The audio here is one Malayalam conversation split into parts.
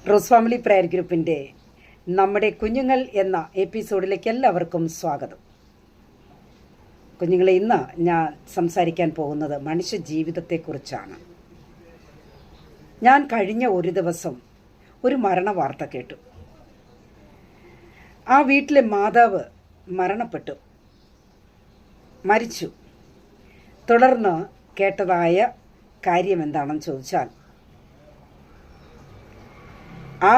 റോസ് ഫാമിലി പ്രയർ ഗ്രൂപ്പിൻ്റെ നമ്മുടെ കുഞ്ഞുങ്ങൾ എന്ന എപ്പിസോഡിലേക്ക് എല്ലാവർക്കും സ്വാഗതം. കുഞ്ഞുങ്ങളെ, ഇന്ന് ഞാൻ സംസാരിക്കാൻ പോകുന്നത് മനുഷ്യ ജീവിതത്തെക്കുറിച്ചാണ്. ഞാൻ കഴിഞ്ഞ ഒരു ദിവസം ഒരു മരണ വാർത്ത കേട്ടു. ആ വീട്ടിലെ മാതാവ് മരിച്ചു. തുടർന്ന് കേട്ടതായ കാര്യം എന്താണെന്ന് ചോദിച്ചാൽ, ആ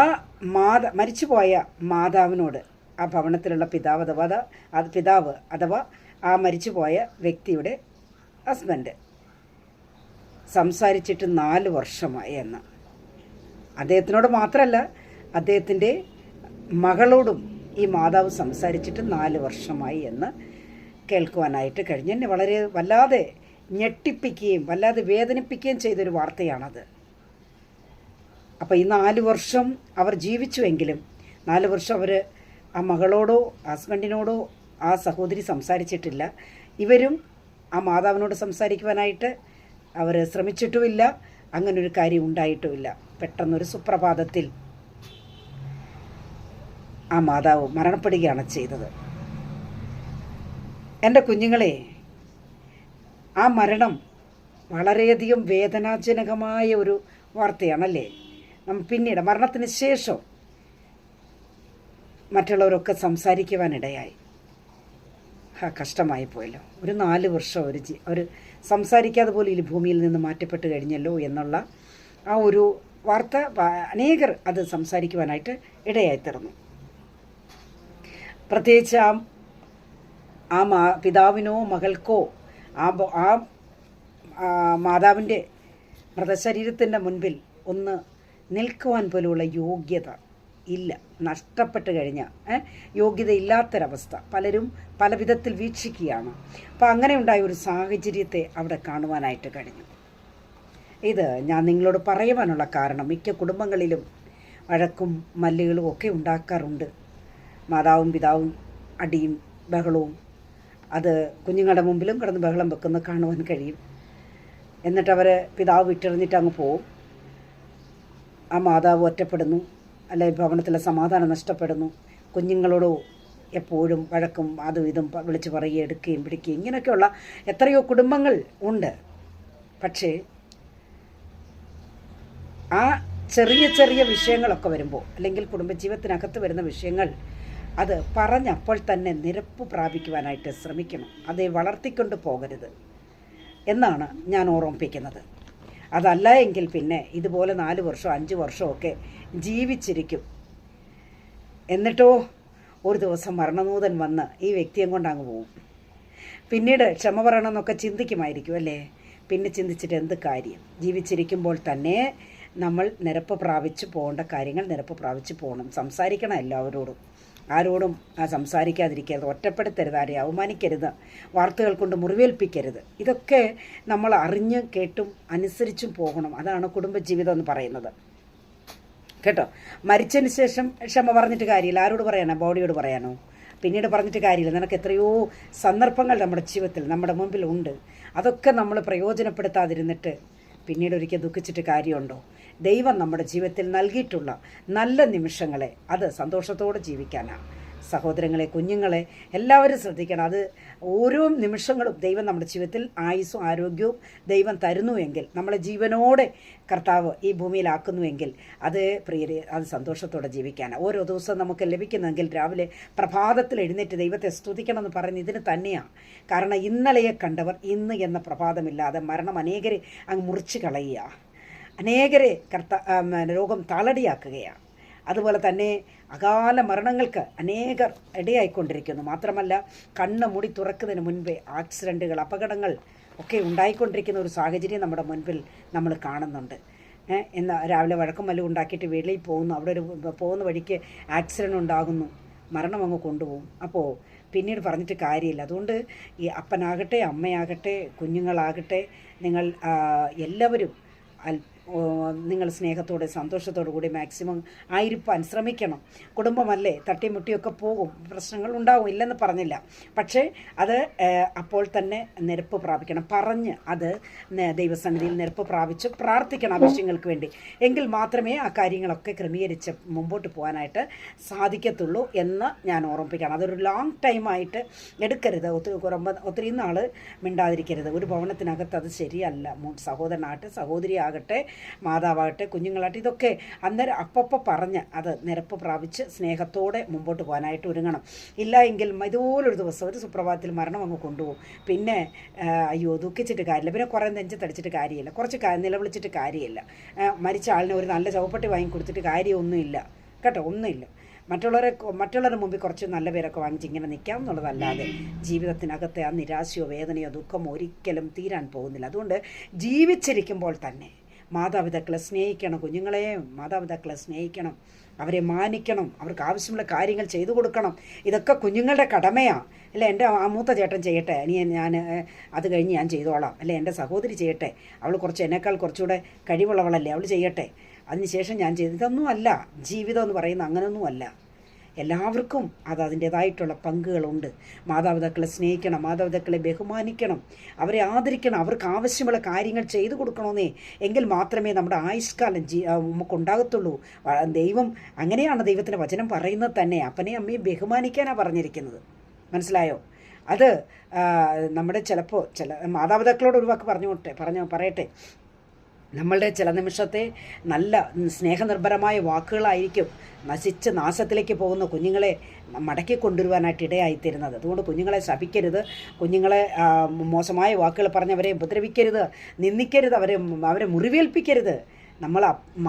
മരിച്ചുപോയ മാതാവിനോട് ആ ഭവനത്തിലുള്ള പിതാവ് അഥവാ ആ മരിച്ചുപോയ വ്യക്തിയുടെ ഹസ്ബൻഡ് സംസാരിച്ചിട്ട് 4 വർഷമായി എന്ന്. അദ്ദേഹത്തിനോട് മാത്രമല്ല, അദ്ദേഹത്തിൻ്റെ മകളോടും ഈ മാതാവ് സംസാരിച്ചിട്ട് 4 വർഷമായി എന്ന് കേൾക്കുവാനായിട്ട് കഴിഞ്ഞു. എന്നെ വല്ലാതെ ഞെട്ടിപ്പിക്കുകയും വല്ലാതെ വേദനിപ്പിക്കുകയും ചെയ്തൊരു വാർത്തയാണത്. അപ്പോൾ ഈ 4 വർഷം അവർ ജീവിച്ചുവെങ്കിലും 4 വർഷം അവർ ആ മകളോടോ ഹസ്ബൻഡിനോടോ ആ സഹോദരി സംസാരിച്ചിട്ടില്ല. ഇവരും ആ മാതാവിനോട് സംസാരിക്കുവാനായിട്ട് അവർ ശ്രമിച്ചിട്ടുമില്ല. അങ്ങനൊരു കാര്യം ഉണ്ടായിട്ടുമില്ല. പെട്ടെന്നൊരു സുപ്രഭാതത്തിൽ ആ മാതാവ് മരണപ്പെടുകയാണ് ചെയ്തത്. എൻ്റെ കുഞ്ഞുങ്ങളെ, ആ മരണം വളരെയധികം വേദനാജനകമായ ഒരു വാർത്തയാണല്ലേ. പിന്നീട് മരണത്തിന് ശേഷം മറ്റുള്ളവരൊക്കെ സംസാരിക്കുവാനിടയായി. കഷ്ടമായി പോയല്ലോ. ഒരു 4 വർഷം അവർ സംസാരിക്കാതെ പോലും ഈ ഭൂമിയിൽ നിന്ന് മാറ്റപ്പെട്ട് കഴിഞ്ഞല്ലോ എന്നുള്ള ആ ഒരു വാർത്ത അനേകർ അത് സംസാരിക്കുവാനായിട്ട് ഇടയായിത്തീർന്നു. പ്രത്യേകിച്ച് ആ പിതാവിനോ മകൾക്കോ ആ മാതാവിൻ്റെ മൃതശരീരത്തിൻ്റെ മുൻപിൽ ഒന്ന് നിൽക്കുവാൻ പോലുള്ള യോഗ്യത ഇല്ല. നഷ്ടപ്പെട്ട് കഴിഞ്ഞ യോഗ്യത ഇല്ലാത്തൊരവസ്ഥ പലരും പല വിധത്തിൽ വീക്ഷിക്കുകയാണ്. അപ്പോൾ അങ്ങനെ ഉണ്ടായ ഒരു സാഹചര്യത്തെ അവിടെ കാണുവാനായിട്ട് കഴിഞ്ഞു. ഇത് ഞാൻ നിങ്ങളോട് പറയുവാനുള്ള കാരണം, മിക്ക കുടുംബങ്ങളിലും വഴക്കും മല്ലുകളും ഒക്കെ ഉണ്ടാക്കാറുണ്ട്. മാതാവും പിതാവും അടിയും ബഹളവും, അത് കുഞ്ഞുങ്ങളുടെ മുമ്പിലും കിടന്ന് ബഹളം വെക്കുന്ന കാണുവാൻ കഴിയും. എന്നിട്ട് അവർ പിതാവ് വിട്ടെറിഞ്ഞിട്ട് അങ്ങ് പോവും. ആ മാതാവ് ഒറ്റപ്പെടുന്നു, അല്ലെങ്കിൽ ഭവനത്തിലെ സമാധാനം നഷ്ടപ്പെടുന്നു. കുഞ്ഞുങ്ങളോട് എപ്പോഴും വഴക്കും അതും ഇതും വിളിച്ച് പറയുകയും എടുക്കുകയും പിടിക്കുകയും ഇങ്ങനെയൊക്കെയുള്ള എത്രയോ കുടുംബങ്ങൾ ഉണ്ട്. പക്ഷേ ആ ചെറിയ ചെറിയ വിഷയങ്ങളൊക്കെ വരുമ്പോൾ, അല്ലെങ്കിൽ കുടുംബജീവിതത്തിനകത്ത് വരുന്ന വിഷയങ്ങൾ, അത് പറഞ്ഞപ്പോൾ തന്നെ നിരപ്പ് പ്രാപിക്കുവാനായിട്ട് ശ്രമിക്കണം. അത് വളർത്തിക്കൊണ്ട് പോകരുത് എന്നാണ് ഞാൻ ഓർമ്മിപ്പിക്കുന്നത്. അതല്ല എങ്കിൽ പിന്നെ ഇതുപോലെ 4 വർഷം 5 വർഷമൊക്കെ ജീവിച്ചിരിക്കും. എന്നിട്ടോ ഒരു ദിവസം മരണനൂതൻ വന്ന് ഈ വ്യക്തിയെ കൊണ്ട് അങ്ങ് പോവും. പിന്നീട് ക്ഷമ പറയണമെന്നൊക്കെ ചിന്തിക്കുമായിരിക്കും അല്ലേ. പിന്നെ ചിന്തിച്ചിട്ട് എന്ത് കാര്യം? ജീവിച്ചിരിക്കുമ്പോൾ തന്നെ നമ്മൾ നിരപ്പ് പ്രാപിച്ച് പോകേണ്ട കാര്യങ്ങൾ നിരപ്പ് പ്രാപിച്ച് പോകണം. സംസാരിക്കണം എല്ലാവരോടും. ആരോടും സംസാരിക്കാതിരിക്കരുത്, ഒറ്റപ്പെടുത്തരുത്, ആരെയും അവമാനിക്കരുത്, വാർത്തകൾ കൊണ്ട് മുറിവേൽപ്പിക്കരുത്. ഇതൊക്കെ നമ്മൾ അറിഞ്ഞ് കേട്ടും അനുസരിച്ചും പോകണം. അതാണ് കുടുംബജീവിതം എന്ന് പറയുന്നത് കേട്ടോ. മരിച്ചതിന് ശേഷം ക്ഷമ പറഞ്ഞിട്ട് കാര്യമില്ല. ആരോട് പറയാനോ? ബോഡിയോട് പറയാനോ? പിന്നീട് പറഞ്ഞിട്ട് കാര്യമില്ല. നിനക്ക് എത്രയോ സന്ദർഭങ്ങൾ നമ്മുടെ ജീവിതത്തിൽ നമ്മുടെ മുമ്പിൽ ഉണ്ട്. അതൊക്കെ നമ്മൾ പ്രയോജനപ്പെടുത്താതിരുന്നിട്ട് പിന്നീട് ഒരിക്കൽ ദുഃഖിച്ചിട്ട് കാര്യമുണ്ടോ? ദൈവം നമ്മുടെ ജീവിതത്തിൽ നൽകിയിട്ടുള്ള നല്ല നിമിഷങ്ങളെ അത് സന്തോഷത്തോടെ ജീവിക്കാനാണ്. സഹോദരങ്ങളെ, കുഞ്ഞുങ്ങളെ എല്ലാവരും ശ്രദ്ധിക്കണം. അത് ഓരോ നിമിഷങ്ങളും ദൈവം നമ്മുടെ ജീവിതത്തിൽ ആയുസ്സും ആരോഗ്യവും ദൈവം തരുന്നുവെങ്കിൽ, നമ്മളെ ജീവനോടെ കർത്താവ് ഈ ഭൂമിയിലാക്കുന്നുവെങ്കിൽ, അത് പ്രിയരെ, അത് സന്തോഷത്തോടെ ജീവിക്കാനാണ്. ഓരോ ദിവസവും നമുക്ക് ലഭിക്കുന്നെങ്കിൽ രാവിലെ പ്രഭാതത്തിൽ എഴുന്നേറ്റ് ദൈവത്തെ സ്തുതിക്കണം എന്ന് പറയുന്നത് ഇതിന് തന്നെയാണ്. കാരണം ഇന്നലെയെ കണ്ടവർ ഇന്ന് എന്ന പ്രഭാതമില്ലാതെ മരണം അനേകരെ അങ്ങ് മുറിച്ച് കളയുക, അനേകരെ രോഗം താളടിയാക്കുകയാണ്. അതുപോലെ തന്നെ അകാല മരണങ്ങൾക്ക് അനേകർ ഇടയായിക്കൊണ്ടിരിക്കുന്നു. മാത്രമല്ല, കണ്ണ് മൂടി തുറക്കുന്നതിന് മുൻപേ ആക്സിഡൻറ്റുകൾ, അപകടങ്ങൾ ഒക്കെ ഉണ്ടായിക്കൊണ്ടിരിക്കുന്ന ഒരു സാഹചര്യം നമ്മുടെ മുൻപിൽ നമ്മൾ കാണുന്നുണ്ട്. എന്നാൽ രാവിലെ വഴക്കം മല്ലും ഉണ്ടാക്കിയിട്ട് വെളിയിൽ പോകുന്നു, അവിടെ പോകുന്ന വഴിക്ക് ആക്സിഡൻ്റ് ഉണ്ടാകുന്നു, മരണം അങ്ങ് കൊണ്ടുപോകും. അപ്പോൾ പിന്നീട് പറഞ്ഞിട്ട് കാര്യമില്ല. അതുകൊണ്ട് ഈ അപ്പനാകട്ടെ അമ്മയാകട്ടെ കുഞ്ഞുങ്ങളാകട്ടെ, നിങ്ങൾ എല്ലാവരും നിങ്ങൾ സ്നേഹത്തോടെ സന്തോഷത്തോടു കൂടി മാക്സിമം ആയിരിക്കാൻ ശ്രമിക്കണം. കുടുംബമല്ലേ, തട്ടിമുട്ടിയൊക്കെ പോകും, പ്രശ്നങ്ങൾ ഉണ്ടാവും, ഇല്ലെന്ന് പറഞ്ഞില്ല. പക്ഷേ അത് അപ്പോൾ തന്നെ നിരപ്പ് പ്രാപിക്കണം. പറഞ്ഞ് അത് ദൈവസന്നിധിയിൽ നിരപ്പ് പ്രാപിച്ച് പ്രാർത്ഥിക്കണം ആ വിഷയങ്ങൾക്ക് വേണ്ടി. എങ്കിൽ മാത്രമേ ആ കാര്യങ്ങളൊക്കെ ക്രമീകരിച്ച് മുമ്പോട്ട് പോകാനായിട്ട് സാധിക്കത്തുള്ളൂ എന്ന് ഞാൻ ഓർമ്മിപ്പിക്കണം. അതൊരു ലോങ് ടൈമായിട്ട് എടുക്കരുത്. ഒത്തിരി നാൾ മിണ്ടാതിരിക്കരുത്. ഒരു ഭവനത്തിനകത്ത് അത് ശരിയല്ല. സഹോദരനാകട്ടെ, സഹോദരിയാകട്ടെ, മാതാവാകട്ടെ, കുഞ്ഞുങ്ങളാകട്ടെ, ഇതൊക്കെ അന്നേരം അപ്പപ്പോൾ പറഞ്ഞ് അത് നിരപ്പ് പ്രാപിച്ച് സ്നേഹത്തോടെ മുമ്പോട്ട് പോകാനായിട്ട് ഒരുങ്ങണം. ഇല്ല എങ്കിൽ ഇതുപോലൊരു ദിവസം ഒരു സുപ്രഭാതത്തിൽ മരണം അങ്ങ് കൊണ്ടുപോകും. പിന്നെ അയ്യോ ദുഃഖിച്ചിട്ട് കാര്യമില്ല, പിന്നെ കുറേ നെഞ്ചത്തടിച്ചിട്ട് കാര്യമില്ല, കുറച്ച് നിലവിളിച്ചിട്ട് കാര്യമില്ല, മരിച്ച ആളിനെ ഒരു നല്ല ചവപ്പട്ടി വാങ്ങി കൊടുത്തിട്ട് കാര്യമൊന്നുമില്ല കേട്ടോ, ഒന്നുമില്ല. മറ്റുള്ളവരുടെ മുമ്പിൽ കുറച്ച് നല്ല പേരൊക്കെ വാങ്ങിച്ച് ഇങ്ങനെ നിൽക്കാം എന്നുള്ളതല്ലാതെ ജീവിതത്തിനകത്തെ ആ നിരാശയോ വേദനയോ ദുഃഖമോ ഒരിക്കലും തീരാൻ പോകുന്നില്ല. അതുകൊണ്ട് ജീവിച്ചിരിക്കുമ്പോൾ തന്നെ മാതാപിതാക്കളെ സ്നേഹിക്കണം. കുഞ്ഞുങ്ങളെ മാതാപിതാക്കളെ സ്നേഹിക്കണം, അവരെ മാനിക്കണം, അവർക്ക് ആവശ്യമുള്ള കാര്യങ്ങൾ ചെയ്തു കൊടുക്കണം. ഇതൊക്കെ കുഞ്ഞുങ്ങളുടെ കടമയാണ്. അല്ല എൻ്റെ മൂത്ത ചേട്ടൻ ചെയ്യട്ടെ, ഞാൻ അത് കഴിഞ്ഞ് ഞാൻ ചെയ്തോളാം, അല്ലെ എൻ്റെ സഹോദരി ചെയ്യട്ടെ, അവൾ എന്നെക്കാൾ കുറച്ചുകൂടെ കഴിവുള്ളവളല്ലേ, അവൾ ചെയ്യട്ടെ, അതിനുശേഷം ഞാൻ ചെയ്തു. ഇതൊന്നും അല്ല ജീവിതം എന്ന് പറയുന്നത്, അങ്ങനെയൊന്നുമല്ല. എല്ലാവർക്കും അതിൻ്റേതായിട്ടുള്ള പങ്കുകളുണ്ട്. മാതാപിതാക്കളെ സ്നേഹിക്കണം, മാതാപിതാക്കളെ ബഹുമാനിക്കണം, അവരെ ആദരിക്കണം, അവർക്ക് ആവശ്യമുള്ള കാര്യങ്ങൾ ചെയ്തു കൊടുക്കണമെന്നേ. എങ്കിൽ മാത്രമേ നമ്മുടെ ആയുഷ്കാലം നമുക്കുണ്ടാകത്തുള്ളൂ. ദൈവം അങ്ങനെയാണ് ദൈവത്തിൻ്റെ വചനം പറയുന്നത് തന്നെ. അപ്പനെയും അമ്മയും ബഹുമാനിക്കാനാണ് പറഞ്ഞിരിക്കുന്നത്. മനസ്സിലായോ? അത് നമ്മുടെ ചിലപ്പോൾ ചില മാതാപിതാക്കളോട് ഒരു വാക്ക് പറയട്ടെ. നമ്മളുടെ ചില നിമിഷത്തെ നല്ല സ്നേഹനിർഭരമായ വാക്കുകളായിരിക്കും നശിച്ച് നാശത്തിലേക്ക് പോകുന്ന കുഞ്ഞുങ്ങളെ മടക്കി കൊണ്ടുവരുവാനായിട്ട് ഇടയായിത്തീരുന്നത്. അതുകൊണ്ട് കുഞ്ഞുങ്ങളെ ശപിക്കരുത്, കുഞ്ഞുങ്ങളെ മോശമായ വാക്കുകൾ പറഞ്ഞവരെ ഉപദ്രവിക്കരുത്, നിന്ദിക്കരുത്, അവരെ മുറിവേൽപ്പിക്കരുത്.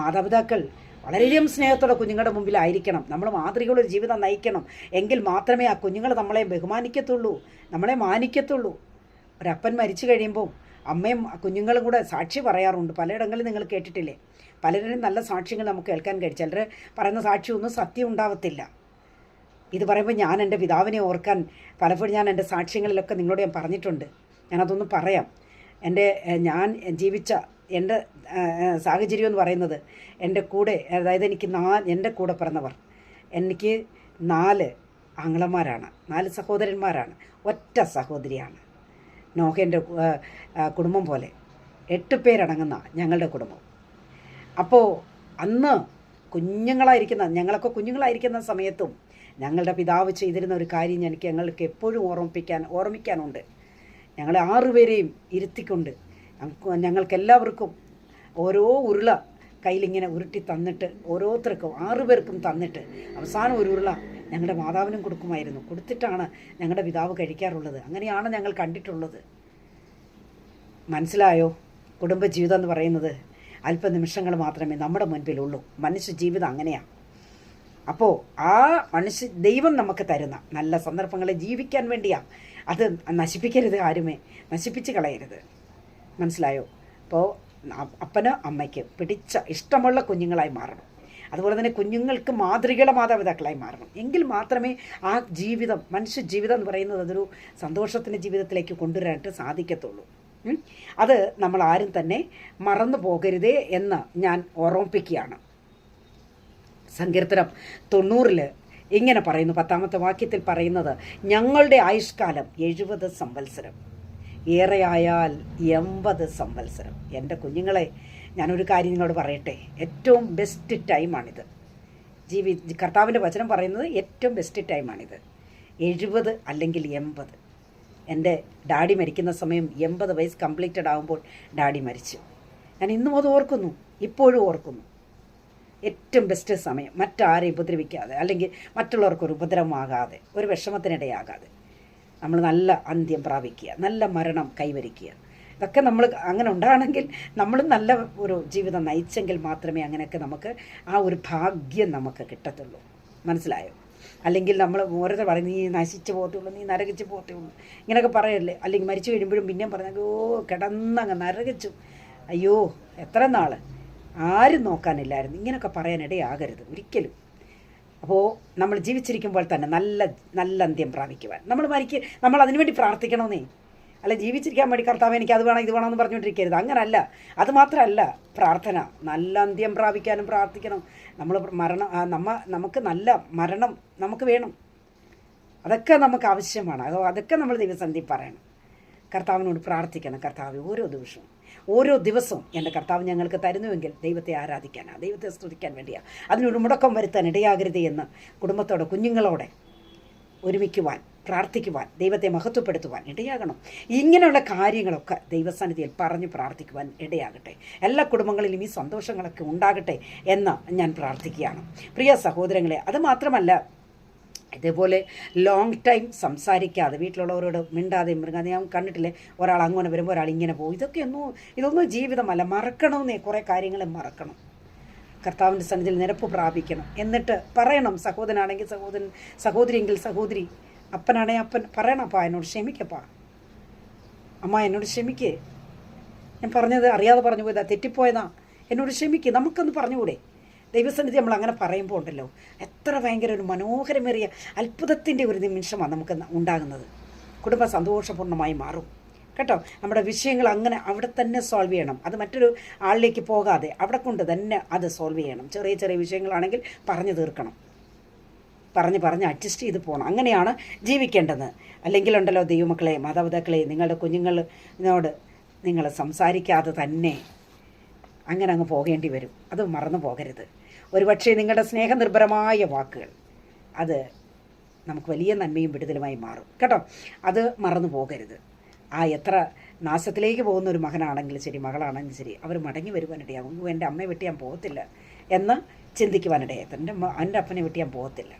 മാതാപിതാക്കൾ വളരെയധികം സ്നേഹത്തോടെ കുഞ്ഞുങ്ങളുടെ മുമ്പിലായിരിക്കണം. നമ്മൾ മാതൃകയുള്ള ഒരു ജീവിതം നയിക്കണം. എങ്കിൽ മാത്രമേ ആ കുഞ്ഞുങ്ങൾ നമ്മളെ ബഹുമാനിക്കത്തുള്ളൂ, നമ്മളെ മാനിക്കത്തുള്ളൂ. ഒരപ്പൻ മരിച്ചു കഴിയുമ്പോൾ അമ്മയും കുഞ്ഞുങ്ങളും കൂടെ സാക്ഷി പറയാറുണ്ട്. പലയിടങ്ങളിൽ നിങ്ങൾ കേട്ടിട്ടില്ലേ? പലരുടെയും നല്ല സാക്ഷ്യങ്ങൾ നമുക്ക് കേൾക്കാൻ കഴിയും. ചിലർ പറയുന്ന സാക്ഷിയൊന്നും സത്യം ഉണ്ടാവത്തില്ല. ഇത് പറയുമ്പോൾ ഞാൻ എൻ്റെ പിതാവിനെ ഓർക്കാൻ പലപ്പോഴും ഞാൻ എൻ്റെ സാക്ഷ്യങ്ങളിലൊക്കെ നിങ്ങളോട് ഞാൻ പറഞ്ഞിട്ടുണ്ട്. ഞാനതൊന്നും പറയാം. ഞാൻ ജീവിച്ച എൻ്റെ സാഹചര്യം എന്ന് പറയുന്നത്, എൻ്റെ കൂടെ, അതായത് എൻ്റെ കൂടെ പിറന്നവർ, എനിക്ക് 4 ആങ്ങളമാരാണ്, 4 സഹോദരന്മാരാണ്, ഒറ്റ സഹോദരിയാണ്. നോഹേൻ്റെ കുടുംബം പോലെ 8 പേരടങ്ങുന്ന ഞങ്ങളുടെ കുടുംബം. അപ്പോൾ അന്ന് ഞങ്ങളൊക്കെ കുഞ്ഞുങ്ങളായിരിക്കുന്ന സമയത്തും ഞങ്ങളുടെ പിതാവ് ചെയ്തിരുന്ന ഒരു കാര്യം ഞങ്ങൾക്ക് എപ്പോഴും ഓർമ്മിക്കാനുണ്ട്. ഞങ്ങളെ 6 പേരെയും ഇരുത്തിക്കൊണ്ട് ഞങ്ങൾക്കെല്ലാവർക്കും ഓരോ ഉരുള കയ്യിലിങ്ങനെ ഉരുട്ടി തന്നിട്ട്, ഓരോരുത്തർക്കും 6 പേർക്കും തന്നിട്ട് അവസാനം ഒരു ഉരുള ഞങ്ങളുടെ മാതാവിനും കൊടുക്കുമായിരുന്നു. കൊടുത്തിട്ടാണ് ഞങ്ങളുടെ പിതാവ് കഴിക്കാറുള്ളത്. അങ്ങനെയാണ് ഞങ്ങൾ കണ്ടിട്ടുള്ളത്. മനസ്സിലായോ? കുടുംബജീവിതം എന്ന് പറയുന്നത് അല്പനിമിഷങ്ങൾ മാത്രമേ നമ്മുടെ മുൻപിലുള്ളൂ. മനുഷ്യ ജീവിതം അങ്ങനെയാണ്. അപ്പോൾ ആ ദൈവം നമുക്ക് തരുന്ന നല്ല സന്ദർഭങ്ങളെ ജീവിക്കാൻ വേണ്ടിയാണ്. അത് നശിപ്പിക്കരുത്, ആരുമേ നശിപ്പിച്ച് കളയരുത്. മനസ്സിലായോ? അപ്പോൾ അപ്പന് അമ്മയ്ക്ക് പിടിച്ച ഇഷ്ടമുള്ള കുഞ്ഞുങ്ങളായി മാറണം. അതുപോലെ തന്നെ കുഞ്ഞുങ്ങൾക്ക് മാതൃകയുള്ള മാതാപിതാക്കളായി മാറണം. എങ്കിൽ മാത്രമേ ആ ജീവിതം, മനുഷ്യ ജീവിതം എന്ന് പറയുന്നത് അതൊരു സന്തോഷത്തിൻ്റെ ജീവിതത്തിലേക്ക് കൊണ്ടുവരാനായിട്ട് സാധിക്കത്തുള്ളൂ. അത് നമ്മൾ ആരും തന്നെ മറന്നു പോകരുതേ എന്ന് ഞാൻ ഓർമ്മിപ്പിക്കുകയാണ്. സങ്കീർത്തനം 90 ഇങ്ങനെ പറയുന്നു, 10ാമത്തെ വാക്യത്തിൽ പറയുന്നത്, ഞങ്ങളുടെ ആയുഷ്കാലം 70 സംവത്സരം, ഏറെയായാൽ 80 സംവത്സരം. എൻ്റെ കുഞ്ഞുങ്ങളെ, ഞാനൊരു കാര്യം നിങ്ങളോട് പറയട്ടെ. ഏറ്റവും ബെസ്റ്റ് ടൈമാണിത്. കർത്താവിൻ്റെ വചനം പറയുന്നത് ഏറ്റവും ബെസ്റ്റ് ടൈമാണിത്. 70 അല്ലെങ്കിൽ 80. എൻ്റെ ഡാഡി മരിക്കുന്ന സമയം 80 വയസ്സ് കംപ്ലീറ്റഡ് ആകുമ്പോൾ ഡാഡി മരിച്ചു. ഞാൻ ഇന്നും അത് ഓർക്കുന്നു, ഇപ്പോഴും ഓർക്കുന്നു. ഏറ്റവും ബെസ്റ്റ് സമയം, മറ്റാരെയും ഉപദ്രവിക്കാതെ, അല്ലെങ്കിൽ മറ്റുള്ളവർക്കൊരു ഉപദ്രവമാകാതെ, ഒരു വിഷമത്തിനിടയാകാതെ നമ്മൾ നല്ല അന്ത്യം പ്രാപിക്കുക, നല്ല മരണം കൈവരിക്കുക. ഇതൊക്കെ നമ്മൾ അങ്ങനെ ഉണ്ടാണെങ്കിൽ, നമ്മൾ നല്ല ഒരു ജീവിതം നയിച്ചെങ്കിൽ മാത്രമേ അങ്ങനെയൊക്കെ നമുക്ക് ആ ഒരു ഭാഗ്യം നമുക്ക് കിട്ടത്തുള്ളൂ. മനസ്സിലായോ? അല്ലെങ്കിൽ നമ്മൾ ഓരോരുത്തർ പറയും, നീ നശിച്ചു പോകത്തുള്ളൂ, നീ നരകിച്ച് പോകത്തുള്ളൂ, ഇങ്ങനെയൊക്കെ പറയല്ലേ. അല്ലെങ്കിൽ മരിച്ചു കഴിയുമ്പോഴും പിന്നെയും പറഞ്ഞാൽ, കിടന്നങ്ങ് നരകിച്ചു, അയ്യോ എത്ര നാൾ ആരും നോക്കാനില്ലായിരുന്നു, ഇങ്ങനെയൊക്കെ പറയാനിടയാകരുത് ഒരിക്കലും. അപ്പോൾ നമ്മൾ ജീവിച്ചിരിക്കുമ്പോൾ തന്നെ നല്ല അന്ത്യം പ്രാപിക്കുവാൻ നമ്മൾ അതിനുവേണ്ടി പ്രാർത്ഥിക്കണമെന്നേ. അല്ല ജീവിച്ചിരിക്കാൻ വേണ്ടി കർത്താവ് എനിക്ക് അത് വേണം ഇത് വേണമെന്ന് പറഞ്ഞുകൊണ്ടിരിക്കരുത്. അങ്ങനല്ല. അത് മാത്രമല്ല പ്രാർത്ഥന. നല്ല അന്ത്യം പ്രാപിക്കാനും പ്രാർത്ഥിക്കണം. നമ്മൾ നമുക്ക് നല്ല മരണം നമുക്ക് വേണം. അതൊക്കെ നമുക്ക് ആവശ്യമാണ്. അതൊക്കെ നമ്മൾ ദൈവസന്നിധിയിൽ പറയണം. കർത്താവിനോട് പ്രാർത്ഥിക്കണം. കർത്താവ് ഓരോ ദിവസവും എൻ്റെ കർത്താവ് ഞങ്ങൾക്ക് തരുന്നുവെങ്കിൽ ദൈവത്തെ ആരാധിക്കാനാണ്, ദൈവത്തെ സ്തുതിക്കാൻ വേണ്ടിയാണ്. അതിനൊരു മുടക്കം വരുത്താൻ ഇടയാകരുത് എന്ന് കുടുംബത്തോടെ കുഞ്ഞുങ്ങളോടെ ഒരുമിക്കുവാൻ, പ്രാർത്ഥിക്കുവാൻ, ദൈവത്തെ മഹത്വപ്പെടുത്തുവാൻ ഇടയാകണം. ഇങ്ങനെയുള്ള കാര്യങ്ങളൊക്കെ ദൈവസന്നിധിയിൽ പറഞ്ഞ് പ്രാർത്ഥിക്കുവാൻ ഇടയാകട്ടെ. എല്ലാ കുടുംബങ്ങളിലും ഈ സന്തോഷങ്ങളൊക്കെ ഉണ്ടാകട്ടെ എന്ന് ഞാൻ പ്രാർത്ഥിക്കുകയാണ്. പ്രിയ സഹോദരങ്ങളെ, അത് മാത്രമല്ല, ഇതേപോലെ ലോങ് ടൈം സംസാരിക്കാതെ വീട്ടിലുള്ളവരോട് മിണ്ടാതെ മൃഗാതെ ഞാൻ കണ്ടിട്ടില്ലേ, ഒരാൾ അങ്ങനെ വരുമ്പോൾ ഒരാൾ ഇങ്ങനെ പോകും. ഇതൊന്നും ജീവിതമല്ല. മറക്കണമെന്നേ, കുറേ കാര്യങ്ങൾ മറക്കണം. കർത്താവിൻ്റെ സന്നിധിയിൽ നിരപ്പ് പ്രാപിക്കണം. എന്നിട്ട് പറയണം, സഹോദരനാണെങ്കിൽ സഹോദരൻ, സഹോദരിയെങ്കിൽ സഹോദരി, അപ്പനാണെങ്കിൽ അപ്പൻ പറയണം, അപ്പാ എന്നോട് ക്ഷമിക്കപ്പാ, അമ്മ എന്നോട് ക്ഷമിക്കേ, ഞാൻ പറഞ്ഞത് അറിയാതെ പറഞ്ഞു പോയതാ, തെറ്റിപ്പോയതാ, എന്നോട് ക്ഷമിക്കുക. നമുക്കൊന്ന് പറഞ്ഞുകൂടെ? ദൈവസന്നിധി നമ്മൾ അങ്ങനെ പറയുമ്പോൾ ഉണ്ടല്ലോ, എത്ര ഭയങ്കര ഒരു മനോഹരമേറിയ അത്ഭുതത്തിൻ്റെ ഒരു നിമിഷമാണ് നമുക്ക് ഉണ്ടാകുന്നത്. കുടുംബം സന്തോഷപൂർണ്ണമായി മാറും കേട്ടോ. നമ്മുടെ വിഷയങ്ങൾ അങ്ങനെ അവിടെ തന്നെ സോൾവ് ചെയ്യണം. അത് മറ്റൊരു ആളിലേക്ക് പോകാതെ അവിടെ കൊണ്ട് തന്നെ അത് സോൾവ് ചെയ്യണം. ചെറിയ ചെറിയ വിഷയങ്ങളാണെങ്കിൽ പറഞ്ഞു തീർക്കണം. പറഞ്ഞ് അഡ്ജസ്റ്റ് ചെയ്ത് പോകണം. അങ്ങനെയാണ് ജീവിക്കേണ്ടത്. അല്ലെങ്കിലുണ്ടല്ലോ ദൈവമക്കളെ, മാതാപിതാക്കളെ, നിങ്ങളുടെ കുഞ്ഞുങ്ങളോട് നിങ്ങൾ സംസാരിക്കാതെ തന്നെ അങ്ങനെ അങ്ങ് പോകേണ്ടി വരും. അത് മറന്നു പോകരുത്. ഒരുപക്ഷെ നിങ്ങളുടെ സ്നേഹനിർഭരമായ വാക്കുകൾ അത് നമുക്ക് വലിയ നന്മയും വിടുതലുമായി മാറും കേട്ടോ. അത് മറന്നു പോകരുത്. എത്ര നാശത്തിലേക്ക് പോകുന്ന ഒരു മകനാണെങ്കിലും ശരി, മകളാണെങ്കിലും ശരി, അവർ മടങ്ങി വരുവാനിടയാകും. എൻ്റെ അമ്മയെ വിട്ട് ഞാൻ പോകത്തില്ല എന്ന് ചിന്തിക്കുവാനിടയാകും. എൻ്റെ അപ്പനെ വിട്ട് ഞാൻ പോകത്തില്ല.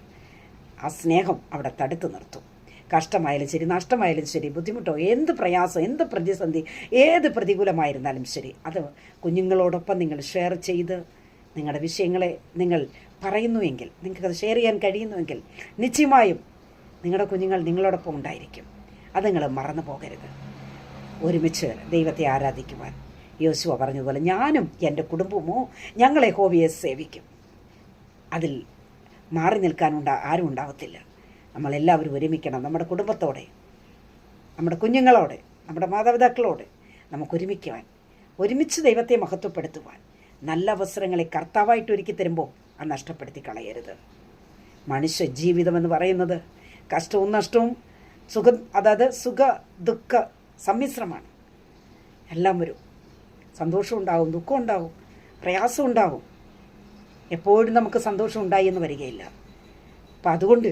ആ സ്നേഹം അവിടെ തടുത്തു നിർത്തും. കഷ്ടമായാലും ശരി, നഷ്ടമായാലും ശരി, ബുദ്ധിമുട്ടോ, എന്ത് പ്രയാസം, എന്ത് പ്രതിസന്ധി, ഏത് പ്രതികൂലമായിരുന്നാലും ശരി, അത് കുഞ്ഞുങ്ങളോടൊപ്പം നിങ്ങൾ ഷെയർ ചെയ്ത് നിങ്ങളുടെ വിഷയങ്ങളെ നിങ്ങൾ പറയുന്നുവെങ്കിൽ, നിങ്ങൾക്കത് ഷെയർ ചെയ്യാൻ കഴിയുന്നുവെങ്കിൽ നിശ്ചയമായും നിങ്ങളുടെ കുഞ്ഞുങ്ങൾ നിങ്ങളോടൊപ്പം ഉണ്ടായിരിക്കും. അത് നിങ്ങൾ മറന്നു പോകരുത്. ഒരുമിച്ച് ദൈവത്തെ ആരാധിക്കുവാൻ യോശുവ പറഞ്ഞതുപോലെ ഞാനും എൻ്റെ കുടുംബമോ ഞങ്ങൾ യഹോവയെ സേവിക്കും. അതിൽ മാറി നിൽക്കാൻ ആരും ഉണ്ടാവത്തില്ല. നമ്മളെല്ലാവരും ഒരുമിക്കണം. നമ്മുടെ കുടുംബത്തോടെ, നമ്മുടെ കുഞ്ഞുങ്ങളോടെ, നമ്മുടെ മാതാപിതാക്കളോട് നമുക്കൊരുമിക്കുവാൻ, ഒരുമിച്ച് ദൈവത്തെ മഹത്വപ്പെടുത്തുവാൻ, നല്ല അവസരങ്ങളെ കർത്താവായിട്ട് ഒരുക്കി തരുമ്പോൾ അത് നഷ്ടപ്പെടുത്തി കളയരുത്. മനുഷ്യ ജീവിതമെന്ന് പറയുന്നത് കഷ്ടവും നഷ്ടവും അതായത് സുഖ ദുഃഖ സമ്മിശ്രമാണ്. എല്ലാം വരും. സന്തോഷം ഉണ്ടാവും, ദുഃഖം ഉണ്ടാവും, പ്രയാസം ഉണ്ടാവും. എപ്പോഴും നമുക്ക് സന്തോഷം ഉണ്ടായി എന്ന് വരികയില്ല. അപ്പം അതുകൊണ്ട്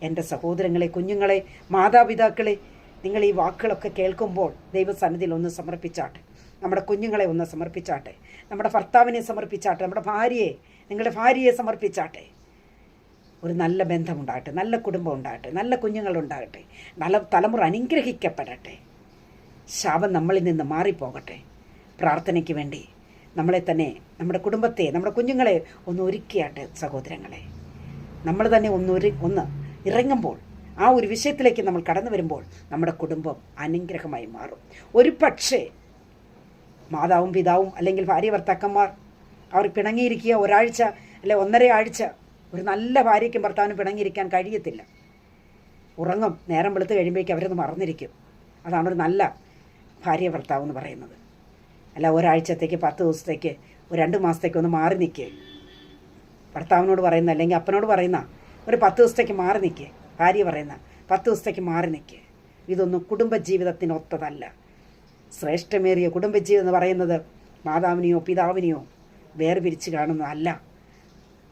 എൻ്റെ സഹോദരങ്ങളെ, കുഞ്ഞുങ്ങളെ, മാതാപിതാക്കളെ, നിങ്ങൾ ഈ വാക്കുകളൊക്കെ കേൾക്കുമ്പോൾ ദൈവസന്നിധിയിൽ ഒന്ന് സമർപ്പിച്ചാട്ടെ. നമ്മുടെ കുഞ്ഞുങ്ങളെ ഒന്ന് സമർപ്പിച്ചാട്ടെ. നമ്മുടെ ഭർത്താവിനെ സമർപ്പിച്ചാട്ടെ. നിങ്ങളുടെ ഭാര്യയെ സമർപ്പിച്ചാട്ടെ. ഒരു നല്ല ബന്ധമുണ്ടാകട്ടെ, നല്ല കുടുംബം ഉണ്ടാകട്ടെ, നല്ല കുഞ്ഞുങ്ങളുണ്ടാകട്ടെ, നല്ല തലമുറ അനുഗ്രഹിക്കപ്പെടട്ടെ. ശാപം നമ്മളിൽ നിന്ന് മാറിപ്പോകട്ടെ. പ്രാർത്ഥനയ്ക്ക് വേണ്ടി നമ്മളെ തന്നെ, നമ്മുടെ കുടുംബത്തെ, നമ്മുടെ കുഞ്ഞുങ്ങളെ ഒന്ന് ഒരുക്കിയാട്ടെ സഹോദരങ്ങളെ. നമ്മൾ തന്നെ ഒന്ന് ഇറങ്ങുമ്പോൾ, ആ ഒരു വിഷയത്തിലേക്ക് നമ്മൾ കടന്നു വരുമ്പോൾ നമ്മുടെ കുടുംബം അനുഗ്രഹമായി മാറും. ഒരു പക്ഷേ മാതാവും പിതാവും അല്ലെങ്കിൽ ഭാര്യ ഭർത്താക്കന്മാർ അവർ പിണങ്ങിയിരിക്കുക ഒരാഴ്ച അല്ലെ 1.5 ആഴ്ച ഒരു നല്ല ഭാര്യയ്ക്കും ഭർത്താവിനും പിണങ്ങിയിരിക്കാൻ കഴിയത്തില്ല. ഉറങ്ങും. നേരം വെളുത്ത് കഴിയുമ്പോഴേക്കും അവരൊന്ന് മറന്നിരിക്കും. അതാണ് ഒരു നല്ല ഭാര്യ ഭർത്താവ് എന്ന് പറയുന്നത്. അല്ല ഒരാഴ്ചത്തേക്ക് 10 ദിവസത്തേക്ക് ഒരു 2 മാസത്തേക്ക് ഒന്ന് മാറി നിൽക്കുക. ഭർത്താവിനോട് പറയുന്ന അല്ലെങ്കിൽ അപ്പനോട് പറയുന്ന ഒരു 10 ദിവസത്തേക്ക് മാറി നിൽക്കുക. ഭാര്യ പറയുന്ന 10 ദിവസത്തേക്ക് മാറി നിൽക്കുക. ഇതൊന്നും കുടുംബജീവിതത്തിനൊത്തതല്ല. ശ്രേഷ്ഠമേറിയ കുടുംബജീവിതം എന്ന് പറയുന്നത് മാതാവിനെയോ പിതാവിനെയോ വേർപിരിച്ച് കാണുന്നതല്ല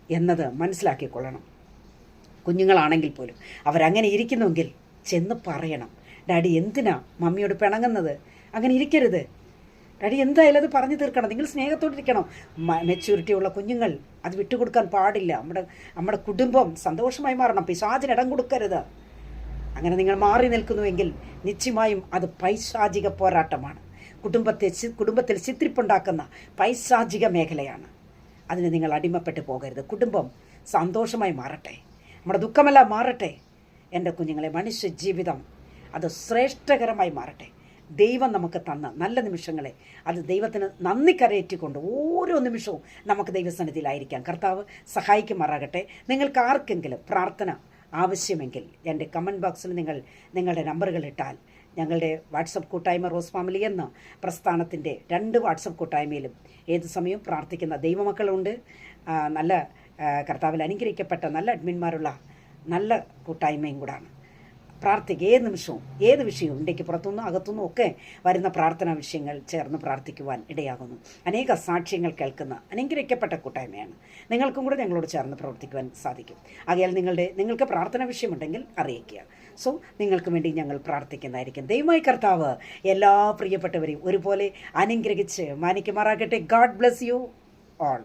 എന്നത് മനസ്സിലാക്കിക്കൊള്ളണം. കുഞ്ഞുങ്ങളാണെങ്കിൽ പോലും അവരങ്ങനെ ഇരിക്കുന്നുവെങ്കിൽ ചെന്ന് പറയണം, ഡാഡി എന്തിനാ മമ്മിയോട് പിണങ്ങുന്നത്? അങ്ങനെ ഇരിക്കരുത് ഡാഡി, എന്തായാലും അത് പറഞ്ഞു തീർക്കണം. നിങ്ങൾ സ്നേഹത്തോടിരിക്കണം. മെച്യൂരിറ്റി ഉള്ള കുഞ്ഞുങ്ങൾ അത് വിട്ടുകൊടുക്കാൻ പാടില്ല. നമ്മുടെ കുടുംബം സന്തോഷമായി മാറണം. പിശാചിന് ഇടം കൊടുക്കരുത്. അങ്ങനെ നിങ്ങൾ മാറി നിൽക്കുന്നുവെങ്കിൽ നിശ്ചയമായും അത് പൈശാചിക പോരാട്ടമാണ്. കുടുംബത്തിൽ ചിത്രിപ്പുണ്ടാക്കുന്ന പൈശാചിക മേഖലയാണ്. അതിന് നിങ്ങൾ അടിമപ്പെട്ടു പോകരുത്. കുടുംബം സന്തോഷമായി മാറട്ടെ. നമ്മുടെ ദുഃഖമെല്ലാം മാറട്ടെ. എൻ്റെ കുഞ്ഞുങ്ങളെ, മനുഷ്യ ജീവിതം അത് ശ്രേഷ്ഠകരമായി മാറട്ടെ. ദൈവം നമുക്ക് തന്ന നല്ല നിമിഷങ്ങളെ അത് ദൈവത്തിന് നന്ദി കരയേറ്റിക്കൊണ്ട് ഓരോ നിമിഷവും നമുക്ക് ദൈവസന്നിധിയിലായിരിക്കാം. കർത്താവ് സഹായിക്കുമാറാകട്ടെ. നിങ്ങൾക്ക് ആർക്കെങ്കിലും പ്രാർത്ഥന ആവശ്യമെങ്കിൽ എൻ്റെ കമൻറ്റ് ബോക്സിൽ നിങ്ങളുടെ നമ്പറുകൾ ഇട്ടാൽ ഞങ്ങളുടെ വാട്സപ്പ് കൂട്ടായ്മ റോസ് ഫാമിലി എന്ന പ്രസ്ഥാനത്തിൻ്റെ 2 വാട്സപ്പ് കൂട്ടായ്മയിലും ഏത് സമയവും പ്രാർത്ഥിക്കുന്ന ദൈവമക്കളുണ്ട്. നല്ല കർത്താവിൽ അനുഗ്രഹിക്കപ്പെട്ട നല്ല അഡ്മിന്മാരുള്ള നല്ല കൂട്ടായ്മയും കൂടാണ്. ഏത് നിമിഷവും ഏത് വിഷയവും ഇന്ത്യക്ക് പുറത്തുനിന്നും അകത്തുനിന്നും ഒക്കെ വരുന്ന പ്രാർത്ഥനാ വിഷയങ്ങൾ ചേർന്ന് പ്രാർത്ഥിക്കുവാൻ ഇടയാകുന്നു. അനേക സാക്ഷ്യങ്ങൾ കേൾക്കുന്ന അനുഗ്രഹിക്കപ്പെട്ട കൂട്ടായ്മയാണ്. നിങ്ങൾക്കും കൂടെ ഞങ്ങളോട് ചേർന്ന് പ്രവർത്തിക്കുവാൻ സാധിക്കും. ആകയാൽ നിങ്ങൾക്ക് പ്രാർത്ഥന വിഷയമുണ്ടെങ്കിൽ അറിയിക്കുക. സോ നിങ്ങൾക്ക് വേണ്ടി ഞങ്ങൾ പ്രാർത്ഥിക്കുന്നതായിരിക്കും. ദൈവമായ കർത്താവ് എല്ലാ പ്രിയപ്പെട്ടവരെയും ഒരുപോലെ അനുഗ്രഹിച്ച് മാനിക്കുമാറാകട്ടെ. God bless you all.